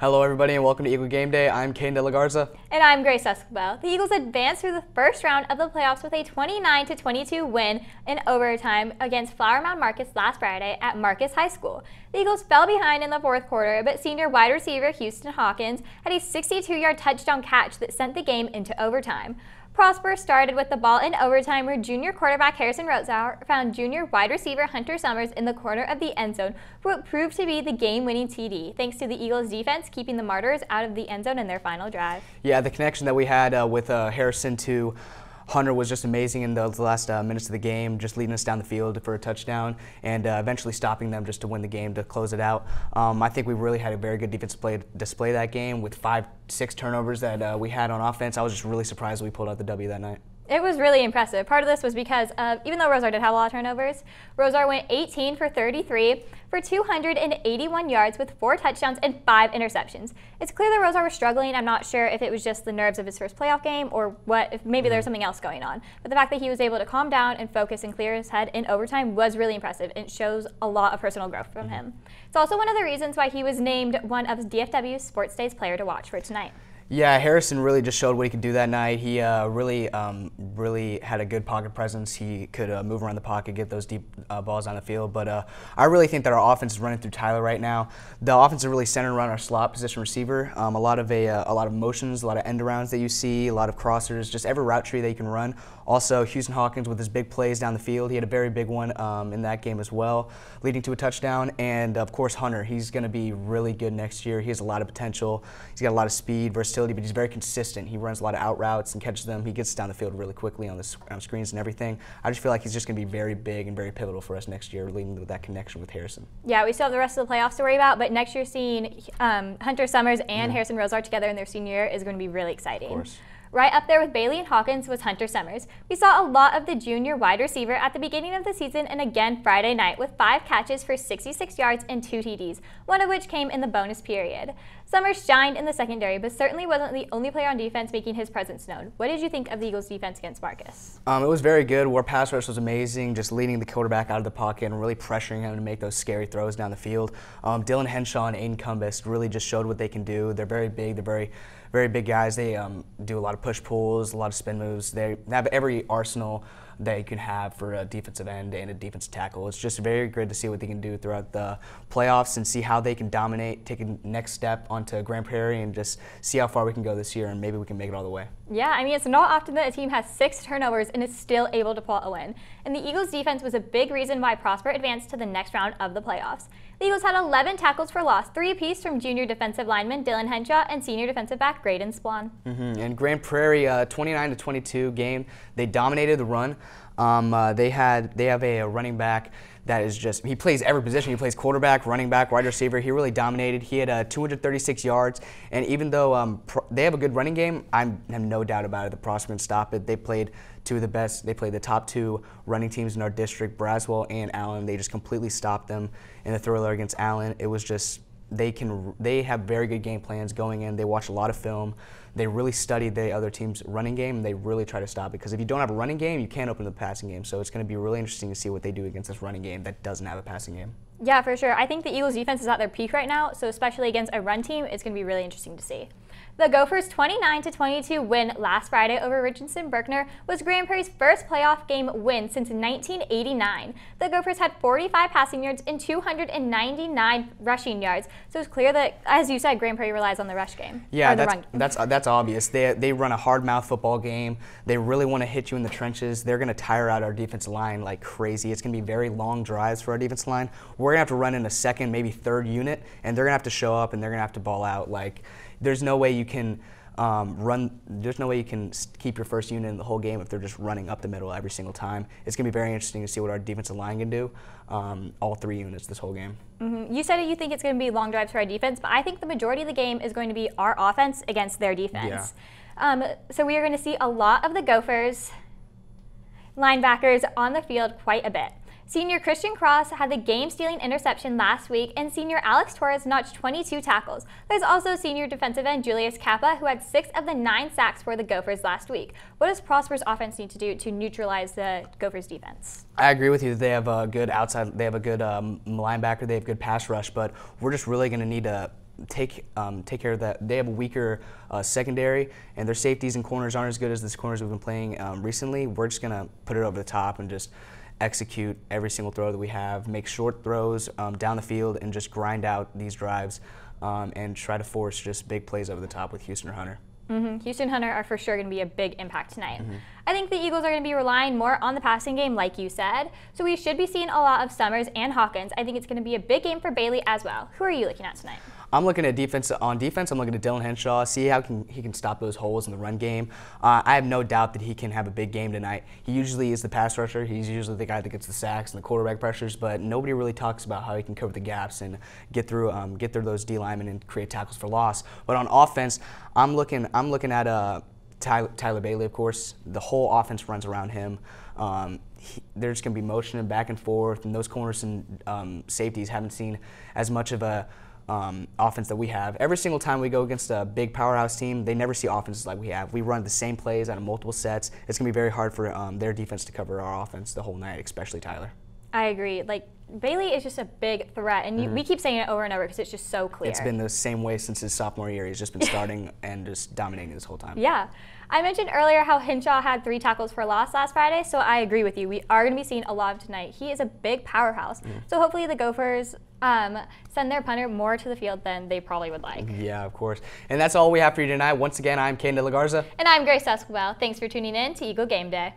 Hello everybody and welcome to Eagle Game Day. I'm Kane De La Garza. And I'm Grace Escobar. The Eagles advanced through the first round of the playoffs with a 29-22 win in overtime against Flower Mound Marcus last Friday at Marcus High School. The Eagles fell behind in the fourth quarter, but senior wide receiver Houston Hawkins had a 62-yard touchdown catch that sent the game into overtime. Prosper started with the ball in overtime where junior quarterback Harrison Rotzauer found junior wide receiver Hunter Summers in the corner of the end zone for what proved to be the game-winning TD, thanks to the Eagles' defense keeping the Martyrs out of the end zone in their final drive. Yeah, the connection that we had with Harrison to Hunter was just amazing in those last minutes of the game, just leading us down the field for a touchdown and eventually stopping them just to win the game to close it out. I think we really had a very good defense display that game with 5-6 turnovers that we had on offense. I was just really surprised we pulled out the W that night. It was really impressive. Part of this was because even though Rotzauer did have a lot of turnovers, Rotzauer went 18 for 33 for 281 yards with 4 touchdowns and 5 interceptions. It's clear that Rotzauer was struggling. I'm not sure if it was just the nerves of his first playoff game or what, if maybe there was something else going on. But the fact that he was able to calm down and focus and clear his head in overtime was really impressive. It shows a lot of personal growth from him. It's also one of the reasons why he was named one of DFW's Sports Day's player to watch for tonight. Yeah, Harrison really just showed what he could do that night. He really had a good pocket presence. He could move around the pocket, get those deep balls on the field. But I really think that our offense is running through Tyler right now. The offense is really centered around our slot position receiver. A lot of motions, a lot of end arounds that you see, a lot of crossers, just every route tree that you can run. Also, Houston Hawkins with his big plays down the field. He had a very big one in that game as well, leading to a touchdown. And of course, Hunter. He's going to be really good next year. He has a lot of potential. He's got a lot of speed, versatility, but he's very consistent. He runs a lot of out routes and catches them. He gets down the field really quickly on the screens and everything. I just feel like he's just going to be very big and very pivotal for us next year, leading with that connection with Harrison. Yeah, we still have the rest of the playoffs to worry about, but next year seeing Hunter Summers and Harrison Rotzauer together in their senior year is going to be really exciting. Of course. Right up there with Bailey and Hawkins was Hunter Summers. We saw a lot of the junior wide receiver at the beginning of the season and again Friday night with 5 catches for 66 yards and 2 TDs, one of which came in the bonus period. Summers shined in the secondary, but certainly wasn't the only player on defense making his presence known. What did you think of the Eagles' defense against Marcus? It was very good. Our pass rush was amazing, just leading the quarterback out of the pocket and really pressuring him to make those scary throws down the field. Dylan Henshaw and Aiden Cumbest really just showed what they can do. They're very big. They're very big guys. They do a lot of push-pulls, a lot of spin moves. They have every arsenal that you can have for a defensive end and a defensive tackle. It's just very good to see what they can do throughout the playoffs and see how they can dominate, take a next step onto Grand Prairie and just see how far we can go this year and maybe we can make it all the way. Yeah, I mean, it's not often that a team has 6 turnovers and is still able to pull out a win. And the Eagles' defense was a big reason why Prosper advanced to the next round of the playoffs. The Eagles had 11 tackles for loss, 3 apiece from junior defensive lineman Dylan Henshaw and senior defensive back Graydon Splon. And Grand Prairie, 29-22 game, they dominated the run. They have a running back that is just, he plays every position. He plays quarterback, running back, wide receiver. He really dominated. He had 236 yards. And even though they have a good running game, I have no doubt about it. The Prosper can stop it. They played 2 of the best. They played the top 2 running teams in our district, Braswell and Allen. They just completely stopped them in the thriller against Allen. It was just, they have very good game plans going in. They watch a lot of film. They really studied the other team's running game, and they really try to stop it. Because if you don't have a running game, you can't open the passing game. So it's going to be really interesting to see what they do against this running game that doesn't have a passing game. Yeah, for sure. I think the Eagles' defense is at their peak right now, so especially against a run team, it's going to be really interesting to see. The Gophers' 29-22 win last Friday over Richardson Berkner was Grand Prairie's first playoff game win since 1989. The Gophers had 45 passing yards and 299 rushing yards, so it's clear that, as you said, Grand Prairie relies on the rush game. Yeah, that's obvious. They run a hard-mouth football game. They really want to hit you in the trenches. They're going to tire out our defensive line like crazy. It's going to be very long drives for our defensive line. We're going to have to run in a second, maybe third unit, and they're going to have to show up and they're going to have to ball out. Like, there's no way you can there's no way you can keep your first unit in the whole game if they're just running up the middle every single time. It's going to be very interesting to see what our defensive line can do, all 3 units this whole game. You said you think it's going to be long drives for our defense, but I think the majority of the game is going to be our offense against their defense. Yeah. So we are going to see a lot of the Gophers linebackers on the field quite a bit. Senior Christian Cross had the game-stealing interception last week, and senior Alex Torres notched 22 tackles. There's also senior defensive end Julius Kappa, who had 6 of the 9 sacks for the Gophers last week. What does Prosper's offense need to do to neutralize the Gophers' defense? I agree with you. They have a good outside, they have a good linebacker, they have good pass rush, but we're just really going to need to take care of that. They have a weaker secondary, and their safeties and corners aren't as good as the corners we've been playing recently. We're just gonna put it over the top and just execute every single throw that we have, make short throws down the field, and just grind out these drives and try to force just big plays over the top with Houston or Hunter. Houston Hunter are for sure going to be a big impact tonight. I think the Eagles are going to be relying more on the passing game, like you said. So we should be seeing a lot of Summers and Hawkins. I think it's going to be a big game for Bailey as well. Who are you looking at tonight? I'm looking at defense. On defense, I'm looking at Dylan Henshaw, see how he can stop those holes in the run game. I have no doubt that he can have a big game tonight. He usually is the pass rusher. He's usually the guy that gets the sacks and the quarterback pressures, but nobody really talks about how he can cover the gaps and get through those D linemen and create tackles for loss. But on offense, I'm looking at Tyler Bailey, of course. The whole offense runs around him. There's going to be motion and back and forth, and those corners and safeties haven't seen as much of a offense that we have. Every single time we go against a big powerhouse team, they never see offenses like we have. We run the same plays out of multiple sets. It's going to be very hard for their defense to cover our offense the whole night, especially Tyler. I agree. Like, Bailey is just a big threat, and we keep saying it over and over because it's just so clear. It's been the same way since his sophomore year. He's just been starting and just dominating this whole time. Yeah. I mentioned earlier how Henshaw had 3 tackles for loss last Friday, so I agree with you. We are going to be seeing a lot of tonight. He is a big powerhouse, so hopefully the Gophers send their punter more to the field than they probably would like. Yeah, of course. And that's all we have for you tonight. Once again, I'm Caden De La Garza. And I'm Grace Escobar. Thanks for tuning in to Eagle Game Day.